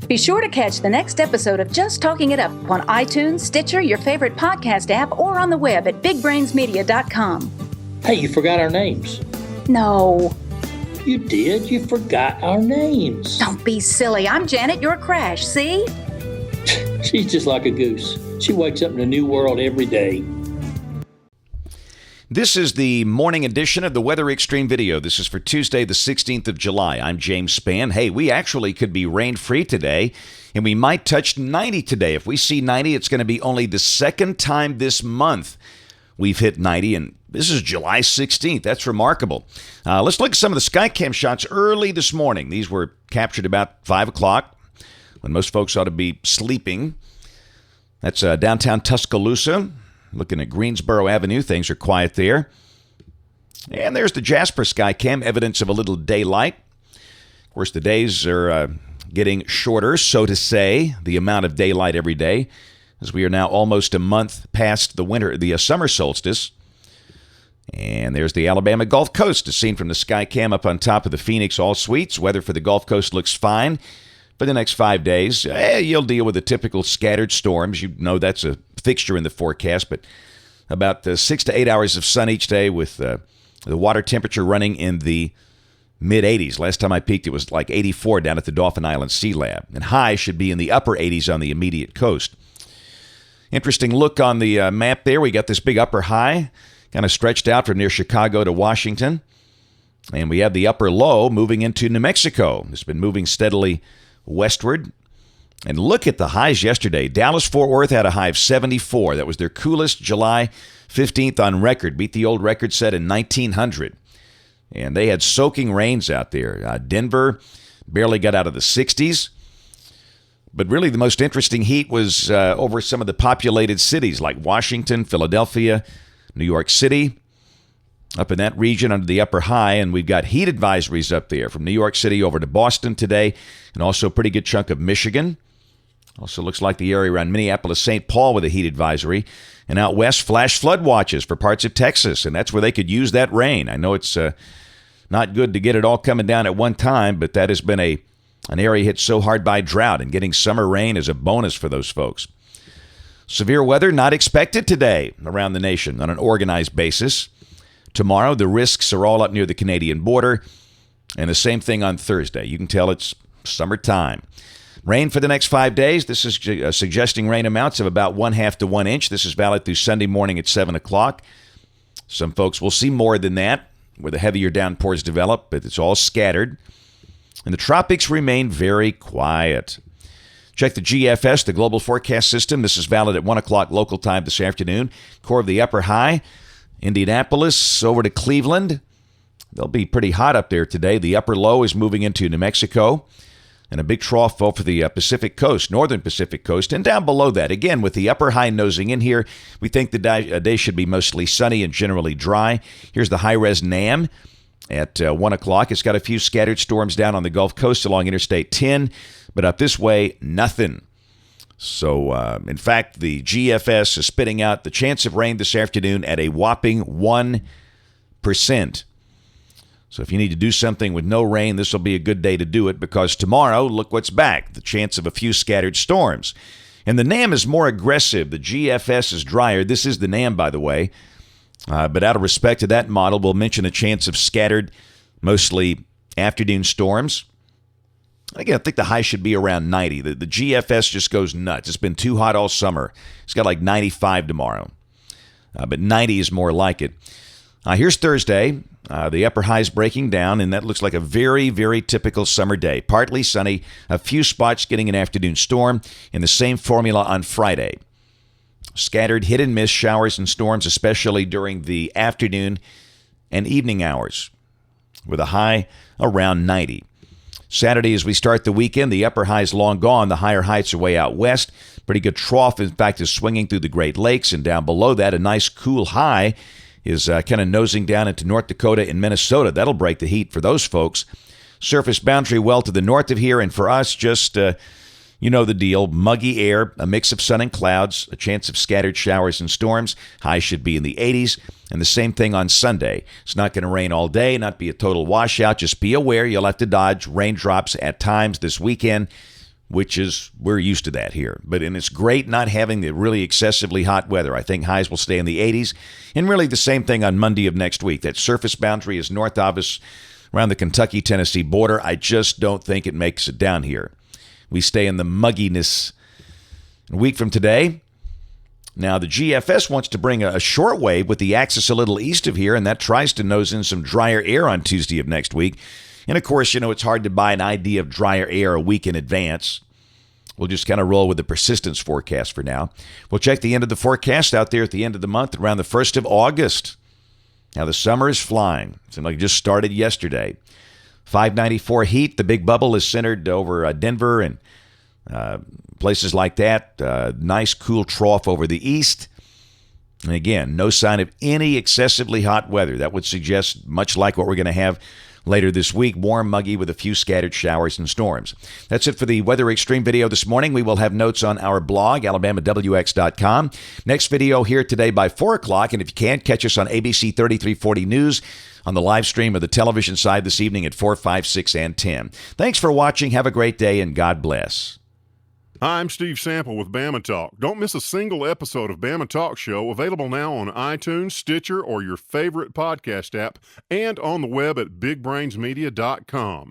Be sure to catch the next episode of Just Talking It Up on iTunes, Stitcher, your favorite podcast app, or on the web at bigbrainsmedia.com. Hey, you forgot our names. No. You did. You forgot our names. Don't be silly. I'm Janet, your Crash, see? She's just like a goose. She wakes up in a new world every day. This is the morning edition of the Weather Xtreme video. This is for Tuesday, the 16th of July. I'm James Spann. Hey, we actually could be rain-free today, and we might touch 90 today. If we see 90, it's going to be only the second time this month we've hit 90, and this is July 16th. That's remarkable. Let's look at some of the Skycam shots early this morning. These were captured about 5 o'clock, when most folks ought to be sleeping. That's downtown Tuscaloosa. Looking at Greensboro Avenue, things are quiet there. And there's the Jasper Skycam, evidence of a little daylight. Of course, the days are getting shorter, so to say, the amount of daylight every day, as we are now almost a month past the summer solstice. And there's the Alabama Gulf Coast, as seen from the Skycam up on top of the Phoenix All Suites. Weather for the Gulf Coast looks fine. For the next 5 days, you'll deal with the typical scattered storms. You know that's a fixture in the forecast, but about 6 to 8 hours of sun each day with the water temperature running in the mid-80s. Last time I peeked, it was like 84 down at the Dauphin Island Sea Lab, and high should be in the upper 80s on the immediate coast. Interesting look on the map there. We got this big upper high kind of stretched out from near Chicago to Washington, and we have the upper low moving into New Mexico. It's been moving steadily westward. And look at the highs yesterday. Dallas-Fort Worth had a high of 74. That was their coolest July 15th on record. Beat the old record set in 1900. And they had soaking rains out there. Denver barely got out of the 60s. But really the most interesting heat was over some of the populated cities like Washington, Philadelphia, New York City. Up in that region under the upper high, and we've got heat advisories up there from New York City over to Boston today, and also a pretty good chunk of Michigan. Also looks like the area around Minneapolis, St. Paul with a heat advisory. And out west, flash flood watches for parts of Texas, and that's where they could use that rain. I know it's not good to get it all coming down at one time, but that has been an area hit so hard by drought, and getting summer rain is a bonus for those folks. Severe weather not expected today around the nation on an organized basis. Tomorrow, the risks are all up near the Canadian border, and the same thing on Thursday. You can tell it's summertime. Rain for the next 5 days. This is suggesting rain amounts of about 1/2 to 1 inch. This is valid through Sunday morning at 7 o'clock. Some folks will see more than that, where the heavier downpours develop, but it's all scattered. And the tropics remain very quiet. Check the GFS, the Global Forecast System. This is valid at 1 o'clock local time this afternoon. Core of the upper high. Indianapolis over to Cleveland. They'll be pretty hot up there today. The upper low is moving into New Mexico. And a big trough over the Pacific coast, northern Pacific coast. And down below that, again, with the upper high nosing in here, we think the day should be mostly sunny and generally dry. Here's the high-res NAM at 1 o'clock. It's got a few scattered storms down on the Gulf Coast along Interstate 10. But up this way, nothing. So, in fact, the GFS is spitting out the chance of rain this afternoon at a whopping 1%. So if you need to do something with no rain, this will be a good day to do it, because tomorrow, look what's back, the chance of a few scattered storms. And the NAM is more aggressive. The GFS is drier. This is the NAM, by the way. But out of respect to that model, we'll mention a chance of scattered, mostly afternoon storms. Again, I think the high should be around 90. The GFS just goes nuts. It's been too hot all summer. It's got like 95 tomorrow. But 90 is more like it. Here's Thursday. The upper high is breaking down, and that looks like a very, very typical summer day. Partly sunny, a few spots getting an afternoon storm, and the same formula on Friday. Scattered hit-and-miss showers and storms, especially during the afternoon and evening hours, with a high around 90. Saturday, as we start the weekend, the upper high is long gone. The higher heights are way out west. Pretty good trough, in fact, is swinging through the Great Lakes. And down below that, a nice cool high is kind of nosing down into North Dakota and Minnesota. That'll break the heat for those folks. Surface boundary well to the north of here. And for us, just, you know the deal. Muggy air, a mix of sun and clouds, a chance of scattered showers and storms. High should be in the 80s. And the same thing on Sunday. It's not going to rain all day, not be a total washout. Just be aware you'll have to dodge raindrops at times this weekend. which is, we're used to that here. And it's great not having the really excessively hot weather. I think highs will stay in the 80s. And really the same thing on Monday of next week. That surface boundary is north of us around the Kentucky-Tennessee border. I just don't think it makes it down here. We stay in the mugginess. A week from today, now the GFS wants to bring a short wave with the axis a little east of here, and that tries to nose in some drier air on Tuesday of next week. And of course, it's hard to buy an idea of drier air a week in advance. We'll just kind of roll with the persistence forecast for now. We'll check the end of the forecast out there at the end of the month, around the 1st of August. Now, the summer is flying. It seemed like it just started yesterday. 594 heat. The big bubble is centered over Denver and places like that. Nice, cool trough over the east. And again, no sign of any excessively hot weather. That would suggest much like what we're going to have later this week, warm, muggy with a few scattered showers and storms. That's it for the Weather Extreme video this morning. We will have notes on our blog, alabamawx.com. Next video here today by 4 o'clock. And if you can, catch us on ABC 3340 News on the live stream of the television side this evening at 4, 5, 6, and 10. Thanks for watching. Have a great day, and God bless. Hi, I'm Steve Sample with Bama Talk. Don't miss a single episode of Bama Talk Show, available now on iTunes, Stitcher, or your favorite podcast app, and on the web at bigbrainsmedia.com.